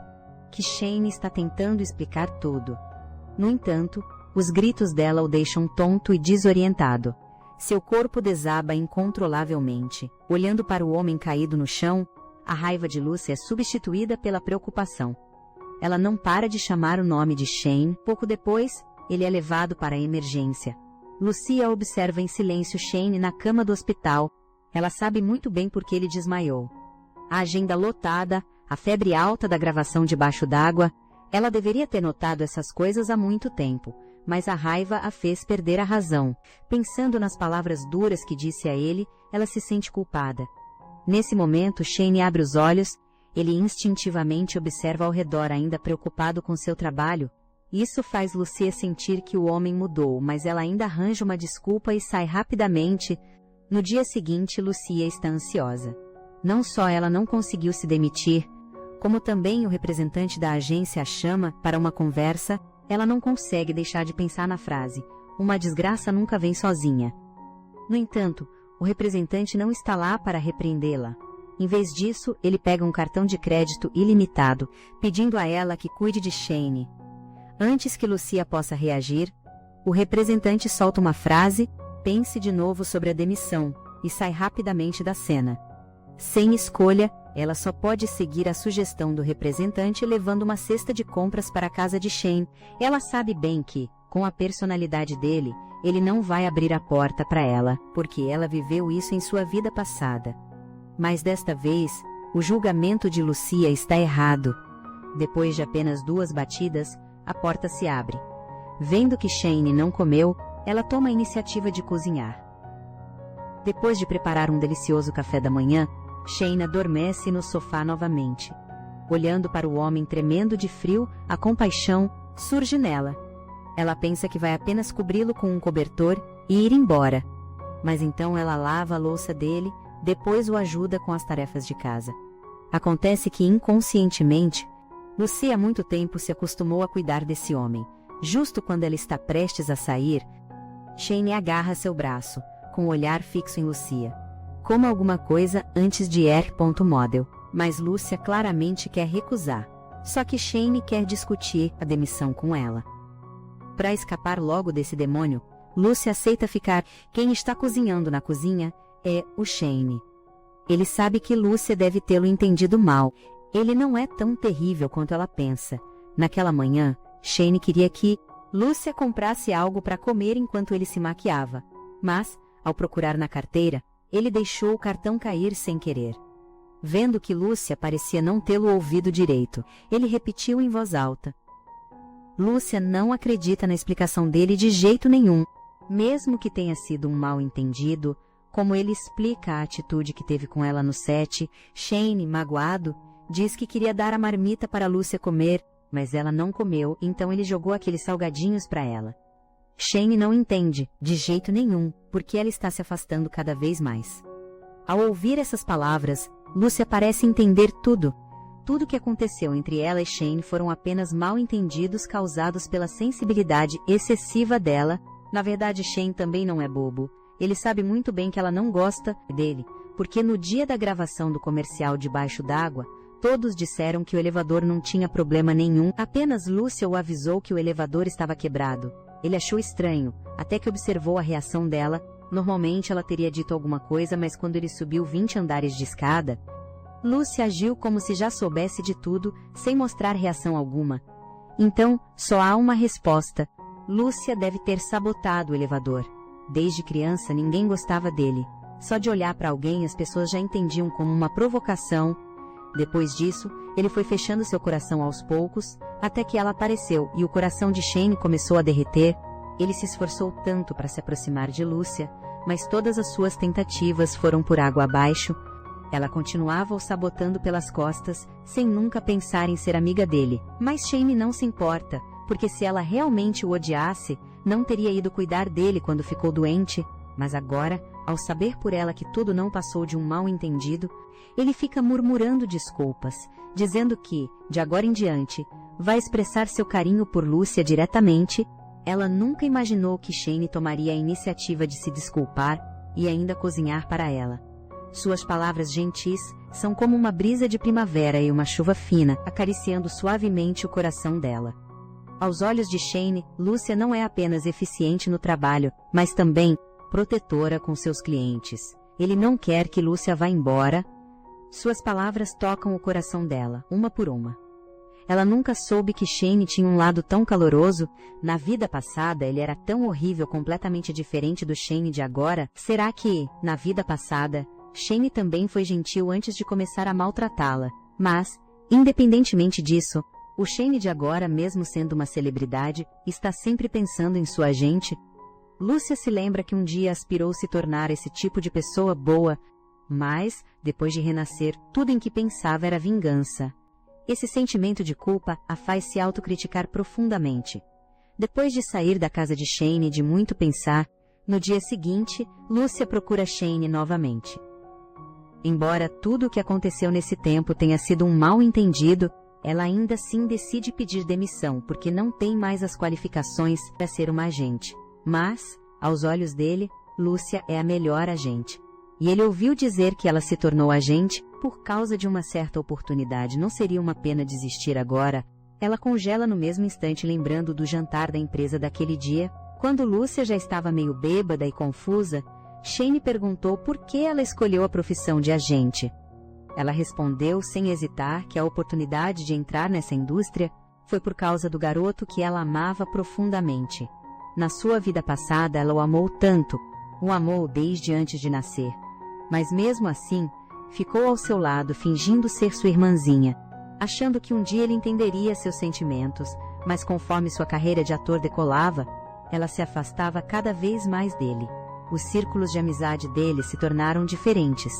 que Shane está tentando explicar tudo. No entanto, os gritos dela o deixam tonto e desorientado. Seu corpo desaba incontrolavelmente. Olhando para o homem caído no chão, a raiva de Lucia é substituída pela preocupação. Ela não para de chamar o nome de Shane. Pouco depois, ele é levado para a emergência. Lucia observa em silêncio Shane na cama do hospital. Ela sabe muito bem por que ele desmaiou. A agenda lotada, a febre alta da gravação debaixo d'água. Ela deveria ter notado essas coisas há muito tempo, mas a raiva a fez perder a razão. Pensando nas palavras duras que disse a ele, ela se sente culpada. Nesse momento, Shane abre os olhos. Ele instintivamente observa ao redor, ainda preocupado com seu trabalho. Isso faz Lucia sentir que o homem mudou, mas ela ainda arranja uma desculpa e sai rapidamente. No dia seguinte, Lucia está ansiosa. Não só ela não conseguiu se demitir, como também o representante da agência a chama para uma conversa. Ela não consegue deixar de pensar na frase: uma desgraça nunca vem sozinha. No entanto, o representante não está lá para repreendê-la. Em vez disso, ele pega um cartão de crédito ilimitado, pedindo a ela que cuide de Shane. Antes que Lucia possa reagir, o representante solta uma frase: pense de novo sobre a demissão, e sai rapidamente da cena. Sem escolha, ela só pode seguir a sugestão do representante levando uma cesta de compras para a casa de Shane. Ela sabe bem que, com a personalidade dele, ele não vai abrir a porta para ela, porque ela viveu isso em sua vida passada. Mas desta vez, o julgamento de Lucia está errado. Depois de apenas 2 batidas, a porta se abre. Vendo que Shane não comeu, ela toma a iniciativa de cozinhar. Depois de preparar um delicioso café da manhã, Shane adormece no sofá novamente. Olhando para o homem tremendo de frio, a compaixão surge nela. Ela pensa que vai apenas cobri-lo com um cobertor e ir embora. Mas então ela lava a louça dele, depois o ajuda com as tarefas de casa. Acontece que inconscientemente, Lucia há muito tempo se acostumou a cuidar desse homem. Justo quando ela está prestes a sair, Shane agarra seu braço, com o olhar fixo em Lucia. Como alguma coisa antes de R.Model, mas Lucia claramente quer recusar. Só que Shane quer discutir a demissão com ela. Para escapar logo desse demônio, Lucia aceita ficar. Quem está cozinhando na cozinha é o Shane. Ele sabe que Lucia deve tê-lo entendido mal. Ele não é tão terrível quanto ela pensa. Naquela manhã, Shane queria que Lucia comprasse algo para comer enquanto ele se maquiava. Mas, ao procurar na carteira, ele deixou o cartão cair sem querer. Vendo que Lucia parecia não tê-lo ouvido direito, ele repetiu em voz alta. Lucia não acredita na explicação dele de jeito nenhum. Mesmo que tenha sido um mal-entendido, como ele explica a atitude que teve com ela no set, Shane, magoado, diz que queria dar a marmita para Lucia comer, mas ela não comeu, então ele jogou aqueles salgadinhos para ela. Shane não entende, de jeito nenhum, porque ela está se afastando cada vez mais. Ao ouvir essas palavras, Lucia parece entender tudo. Tudo o que aconteceu entre ela e Shane foram apenas mal-entendidos causados pela sensibilidade excessiva dela Na verdade, Shane também não é bobo. Ele sabe muito bem que ela não gosta dele, porque no dia da gravação do comercial Debaixo d'Água, todos disseram que o elevador não tinha problema nenhum, apenas Lúcia o avisou que o elevador estava quebrado. Ele achou estranho, até que observou a reação dela. Normalmente ela teria dito alguma coisa, mas quando ele subiu 20 andares de escada, Lúcia agiu como se já soubesse de tudo, sem mostrar reação alguma. Então, só há uma resposta. Lúcia deve ter sabotado o elevador. Desde criança ninguém gostava dele. Só de olhar para alguém as pessoas já entendiam como uma provocação. Depois disso, ele foi fechando seu coração aos poucos, até que ela apareceu e o coração de Shane começou a derreter. Ele se esforçou tanto para se aproximar de Lúcia, mas todas as suas tentativas foram por água abaixo. Ela continuava o sabotando pelas costas, sem nunca pensar em ser amiga dele. Mas Shane não se importa, porque se ela realmente o odiasse, não teria ido cuidar dele quando ficou doente. Mas agora, ao saber por ela que tudo não passou de um mal-entendido, ele fica murmurando desculpas, dizendo que, de agora em diante, vai expressar seu carinho por Lúcia diretamente. Ela nunca imaginou que Shane tomaria a iniciativa de se desculpar e ainda cozinhar para ela. Suas palavras gentis são como uma brisa de primavera e uma chuva fina, acariciando suavemente o coração dela. Aos olhos de Shane, Lúcia não é apenas eficiente no trabalho, mas também protetora com seus clientes. Ele não quer que Lúcia vá embora. Suas palavras tocam o coração dela, uma por uma. Ela nunca soube que Shane tinha um lado tão caloroso. Na vida passada ele era tão horrível, completamente diferente do Shane de agora. Será que, na vida passada, Shane também foi gentil antes de começar a maltratá-la? Mas, independentemente disso, o Shane de agora, mesmo sendo uma celebridade, está sempre pensando em sua gente. Lúcia se lembra que um dia aspirou se tornar esse tipo de pessoa boa, mas, depois de renascer, tudo em que pensava era vingança. Esse sentimento de culpa a faz se autocriticar profundamente. Depois de sair da casa de Shane e de muito pensar, no dia seguinte, Lúcia procura Shane novamente. Embora tudo o que aconteceu nesse tempo tenha sido um mal-entendido, ela ainda assim decide pedir demissão porque não tem mais as qualificações para ser uma agente. Mas, aos olhos dele, Lúcia é a melhor agente. E ele ouviu dizer que ela se tornou agente por causa de uma certa oportunidade. Não seria uma pena desistir agora? Ela congela no mesmo instante, lembrando do jantar da empresa daquele dia. Quando Lúcia já estava meio bêbada e confusa, Shane perguntou por que ela escolheu a profissão de agente. Ela respondeu sem hesitar que a oportunidade de entrar nessa indústria foi por causa do garoto que ela amava profundamente. Na sua vida passada ela o amou tanto, o amou desde antes de nascer. Mas mesmo assim, ficou ao seu lado fingindo ser sua irmãzinha, achando que um dia ele entenderia seus sentimentos, mas conforme sua carreira de ator decolava, ela se afastava cada vez mais dele. Os círculos de amizade dele se tornaram diferentes.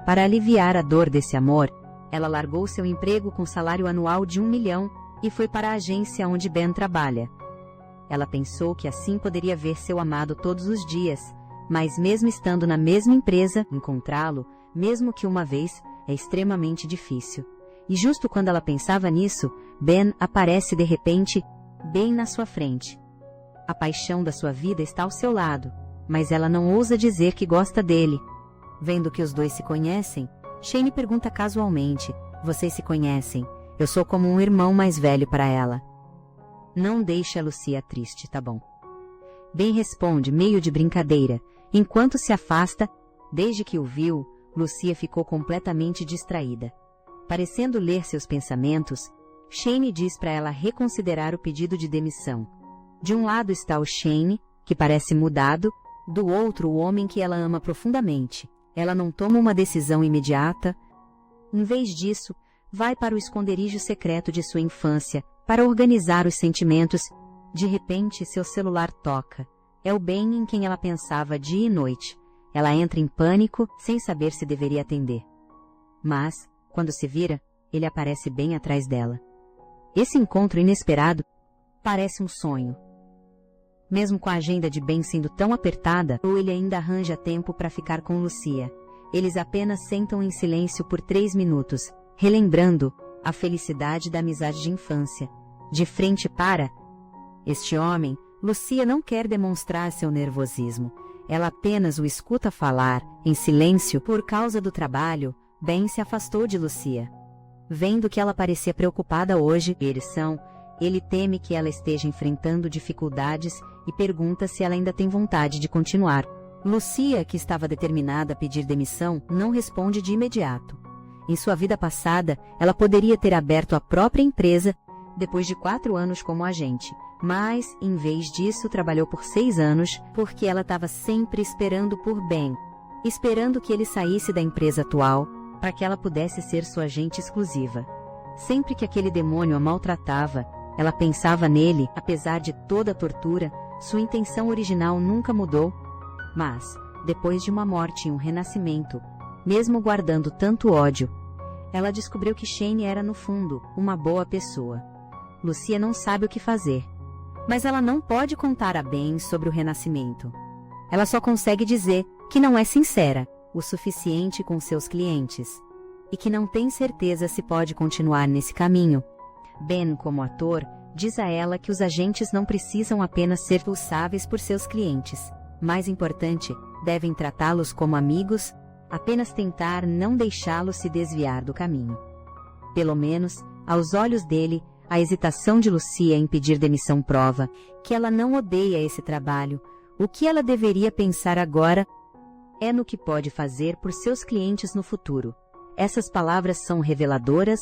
Para aliviar a dor desse amor, ela largou seu emprego com salário anual de 1 milhão e foi para a agência onde Ben trabalha. Ela pensou que assim poderia ver seu amado todos os dias, mas mesmo estando na mesma empresa, encontrá-lo, mesmo que uma vez, é extremamente difícil. E justo quando ela pensava nisso, Ben aparece de repente, bem na sua frente. A paixão da sua vida está ao seu lado, mas ela não ousa dizer que gosta dele. Vendo que os dois se conhecem, Shane pergunta casualmente: "Vocês se conhecem? Eu sou como um irmão mais velho para ela." "Não deixe a Lúcia triste, tá bom?" Ben responde, meio de brincadeira, enquanto se afasta. Desde que o viu, Lúcia ficou completamente distraída. Parecendo ler seus pensamentos, Shane diz para ela reconsiderar o pedido de demissão. De um lado está o Shane, que parece mudado, do outro o homem que ela ama profundamente. Ela não toma uma decisão imediata. Em vez disso, vai para o esconderijo secreto de sua infância, para organizar os sentimentos. De repente, seu celular toca. É o Ben em quem ela pensava dia e noite. Ela entra em pânico, sem saber se deveria atender. Mas, quando se vira, ele aparece bem atrás dela. Esse encontro inesperado parece um sonho. Mesmo com a agenda de Ben sendo tão apertada, ele ainda arranja tempo para ficar com Lúcia. Eles apenas sentam em silêncio por 3 minutos, relembrando a felicidade da amizade de infância. De frente para este homem, Lucia não quer demonstrar seu nervosismo. Ela apenas o escuta falar, em silêncio. Por causa do trabalho, Ben se afastou de Lucia. Vendo que ela parecia preocupada hoje, ele teme que ela esteja enfrentando dificuldades e pergunta se ela ainda tem vontade de continuar. Lucia, que estava determinada a pedir demissão, não responde de imediato. Em sua vida passada, ela poderia ter aberto a própria empresa depois de 4 anos como agente, mas, em vez disso, trabalhou por 6 anos, porque ela estava sempre esperando por Ben, esperando que ele saísse da empresa atual, para que ela pudesse ser sua agente exclusiva. Sempre que aquele demônio a maltratava, ela pensava nele. Apesar de toda a tortura, sua intenção original nunca mudou. Mas, depois de uma morte e um renascimento, mesmo guardando tanto ódio, ela descobriu que Shane era, no fundo, uma boa pessoa. Lucia não sabe o que fazer. Mas ela não pode contar a Ben sobre o renascimento. Ela só consegue dizer que não é sincera o suficiente com seus clientes, e que não tem certeza se pode continuar nesse caminho. Ben, como ator, diz a ela que os agentes não precisam apenas ser responsáveis por seus clientes. Mais importante, devem tratá-los como amigos, apenas tentar não deixá-los se desviar do caminho. Pelo menos, aos olhos dele, a hesitação de Lucia em pedir demissão prova que ela não odeia esse trabalho. O que ela deveria pensar agora é no que pode fazer por seus clientes no futuro. Essas palavras são reveladoras.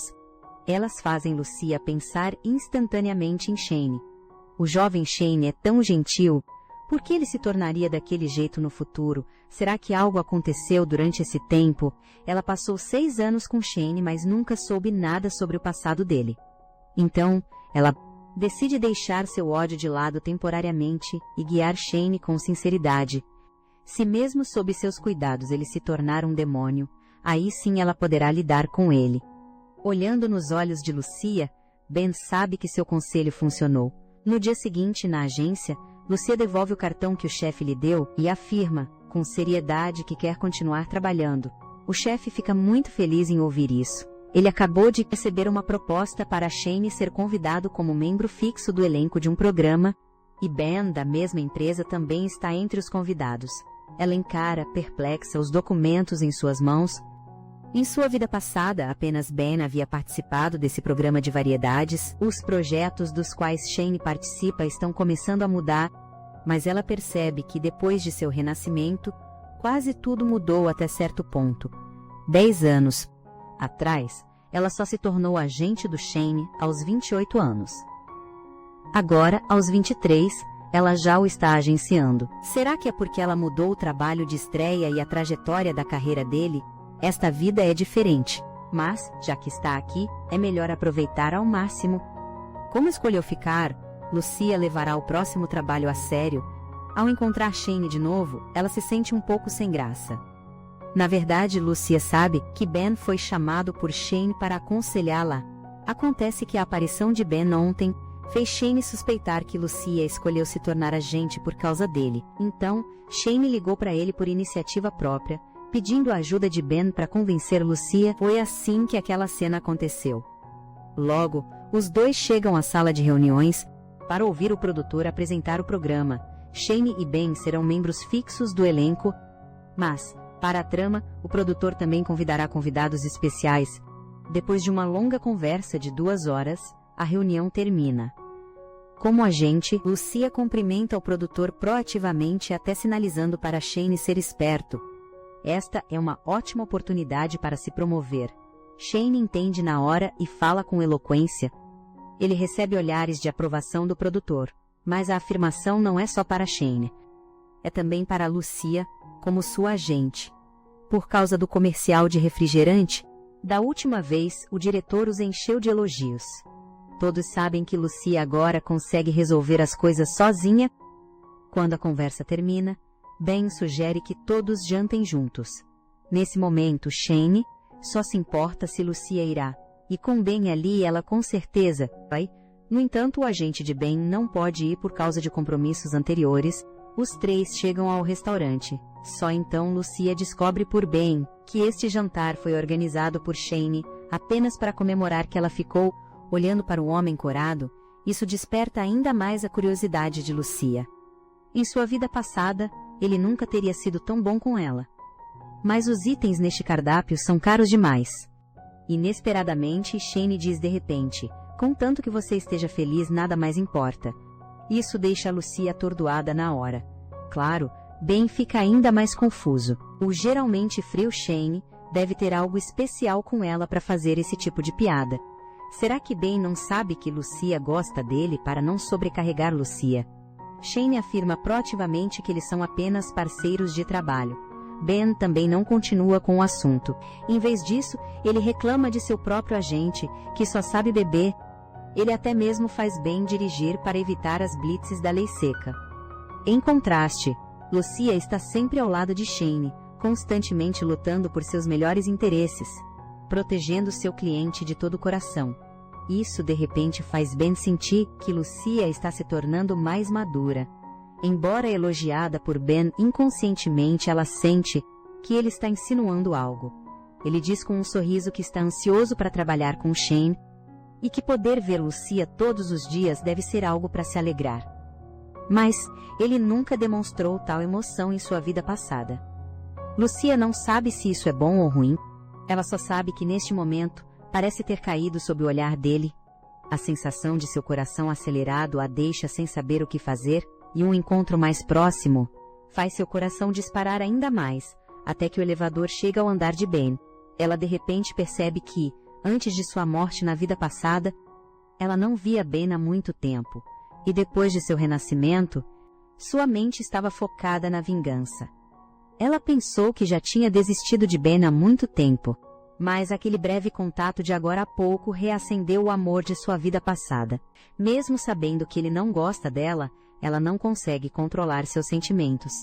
Elas fazem Lucia pensar instantaneamente em Shane. O jovem Shane é tão gentil. Por que ele se tornaria daquele jeito no futuro? Será que algo aconteceu durante esse tempo? Ela passou 6 anos com Shane, mas nunca soube nada sobre o passado dele. Então, ela decide deixar seu ódio de lado temporariamente e guiar Shane com sinceridade. Se mesmo sob seus cuidados ele se tornar um demônio, aí sim ela poderá lidar com ele. Olhando nos olhos de Lucia, Ben sabe que seu conselho funcionou. No dia seguinte, na agência, Lucia devolve o cartão que o chefe lhe deu e afirma, com seriedade, que quer continuar trabalhando. O chefe fica muito feliz em ouvir isso. Ele acabou de receber uma proposta para Shane ser convidado como membro fixo do elenco de um programa, e Ben, da mesma empresa, também está entre os convidados. Ela encara, perplexa, os documentos em suas mãos. Em sua vida passada, apenas Ben havia participado desse programa de variedades. Os projetos dos quais Shane participa estão começando a mudar, mas ela percebe que depois de seu renascimento, quase tudo mudou até certo ponto. 10 anos atrás, ela só se tornou agente do Shane aos 28 anos. Agora, aos 23, ela já o está agenciando. Será que é porque ela mudou o trabalho de estreia e a trajetória da carreira dele? Esta vida é diferente, mas, já que está aqui, é melhor aproveitar ao máximo. Como escolheu ficar, Lucia levará o próximo trabalho a sério. Ao encontrar Shane de novo, ela se sente um pouco sem graça. Na verdade, Lucia sabe que Ben foi chamado por Shane para aconselhá-la. Acontece que a aparição de Ben ontem fez Shane suspeitar que Lucia escolheu se tornar agente por causa dele. Então, Shane ligou para ele por iniciativa própria, pedindo a ajuda de Ben para convencer Lucia. Foi assim que aquela cena aconteceu. Logo, os dois chegam à sala de reuniões para ouvir o produtor apresentar o programa. Shane e Ben serão membros fixos do elenco, mas, para a trama, o produtor também convidará convidados especiais. Depois de uma longa conversa de 2 horas, a reunião termina. Como agente, Lucia cumprimenta o produtor proativamente, até sinalizando para Shane ser esperto. Esta é uma ótima oportunidade para se promover. Shane entende na hora e fala com eloquência. Ele recebe olhares de aprovação do produtor, mas a afirmação não é só para Shane. É também para Lucia, como sua agente. Por causa do comercial de refrigerante, da última vez, o diretor os encheu de elogios. Todos sabem que Lucia agora consegue resolver as coisas sozinha. Quando a conversa termina, Ben sugere que todos jantem juntos. Nesse momento, Shane só se importa se Lucia irá, e com Ben ali ela com certeza vai. No entanto, o agente de Ben não pode ir por causa de compromissos anteriores. Os 3 chegam ao restaurante. Só então Lucia descobre por Ben que este jantar foi organizado por Shane apenas para comemorar que ela ficou olhando para o homem corado Isso desperta ainda mais a curiosidade de Lucia. Em sua vida passada, ele nunca teria sido tão bom com ela. Mas os itens neste cardápio são caros demais. Inesperadamente, Shane diz de repente: contanto que você esteja feliz, nada mais importa. Isso deixa Lucia atordoada na hora. Claro, Ben fica ainda mais confuso. O geralmente frio Shane deve ter algo especial com ela para fazer esse tipo de piada. Será que Ben não sabe que Lucia gosta dele para não sobrecarregar Lucia? Shane afirma proativamente que eles são apenas parceiros de trabalho. Ben também não continua com o assunto. Em vez disso, ele reclama de seu próprio agente, que só sabe beber. Ele até mesmo faz Ben dirigir para evitar as blitzes da lei seca. Em contraste, Lucia está sempre ao lado de Shane, constantemente lutando por seus melhores interesses, protegendo seu cliente de todo o coração. Isso de repente faz Ben sentir que Lucia está se tornando mais madura. Embora elogiada por Ben, inconscientemente ela sente que ele está insinuando algo. Ele diz com um sorriso que está ansioso para trabalhar com Shane e que poder ver Lucia todos os dias deve ser algo para se alegrar. Mas ele nunca demonstrou tal emoção em sua vida passada. Lucia não sabe se isso é bom ou ruim. Ela só sabe que neste momento parece ter caído sob o olhar dele. A sensação de seu coração acelerado a deixa sem saber o que fazer, e um encontro mais próximo faz seu coração disparar ainda mais, até que o elevador chega ao andar de Ben. Ela de repente percebe que, antes de sua morte na vida passada, ela não via Ben há muito tempo, e depois de seu renascimento, sua mente estava focada na vingança. Ela pensou que já tinha desistido de Ben há muito tempo, mas aquele breve contato de agora a pouco reacendeu o amor de sua vida passada. Mesmo sabendo que ele não gosta dela, ela não consegue controlar seus sentimentos.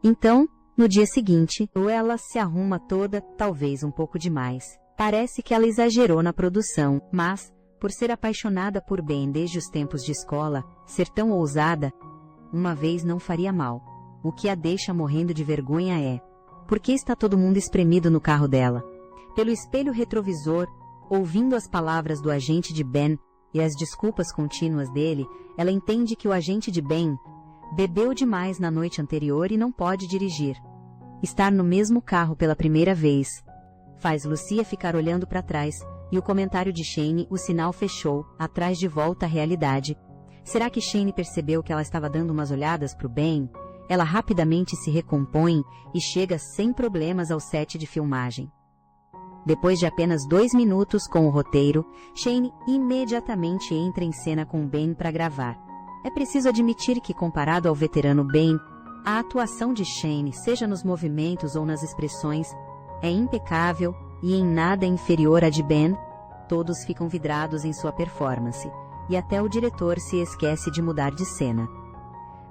Então, no dia seguinte, ela se arruma toda, talvez um pouco demais. Parece que ela exagerou na produção, mas, por ser apaixonada por Ben desde os tempos de escola, ser tão ousada, uma vez não faria mal. O que a deixa morrendo de vergonha é: por que está todo mundo espremido no carro dela? Pelo espelho retrovisor, ouvindo as palavras do agente de Ben e as desculpas contínuas dele, ela entende que o agente de Ben bebeu demais na noite anterior e não pode dirigir. Estar no mesmo carro pela primeira vez faz Lucia ficar olhando para trás, e o comentário de Shane: o sinal fechou, atrás de volta à realidade. Será que Shane percebeu que ela estava dando umas olhadas para o Ben? Ela rapidamente se recompõe e chega sem problemas ao set de filmagem. Depois de apenas 2 minutos com o roteiro, Shane imediatamente entra em cena com Ben para gravar. É preciso admitir que, comparado ao veterano Ben, a atuação de Shane, seja nos movimentos ou nas expressões, é impecável e em nada inferior à de Ben. Todos ficam vidrados em sua performance, e até o diretor se esquece de mudar de cena.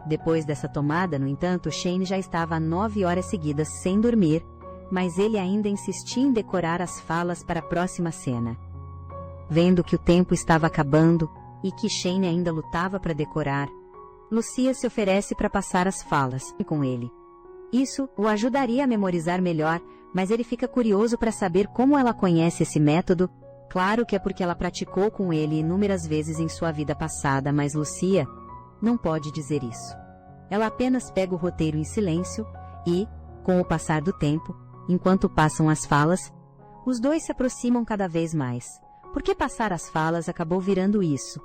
Depois dessa tomada, no entanto, Shane já estava há 9 horas seguidas sem dormir, mas ele ainda insistia em decorar as falas para a próxima cena. Vendo que o tempo estava acabando e que Shane ainda lutava para decorar, Lucia se oferece para passar as falas com ele. Isso o ajudaria a memorizar melhor, mas ele fica curioso para saber como ela conhece esse método. Claro que é porque ela praticou com ele inúmeras vezes em sua vida passada, mas Lucia não pode dizer isso. Ela apenas pega o roteiro em silêncio e, com o passar do tempo, enquanto passam as falas, os dois se aproximam cada vez mais. Porque passar as falas acabou virando isso.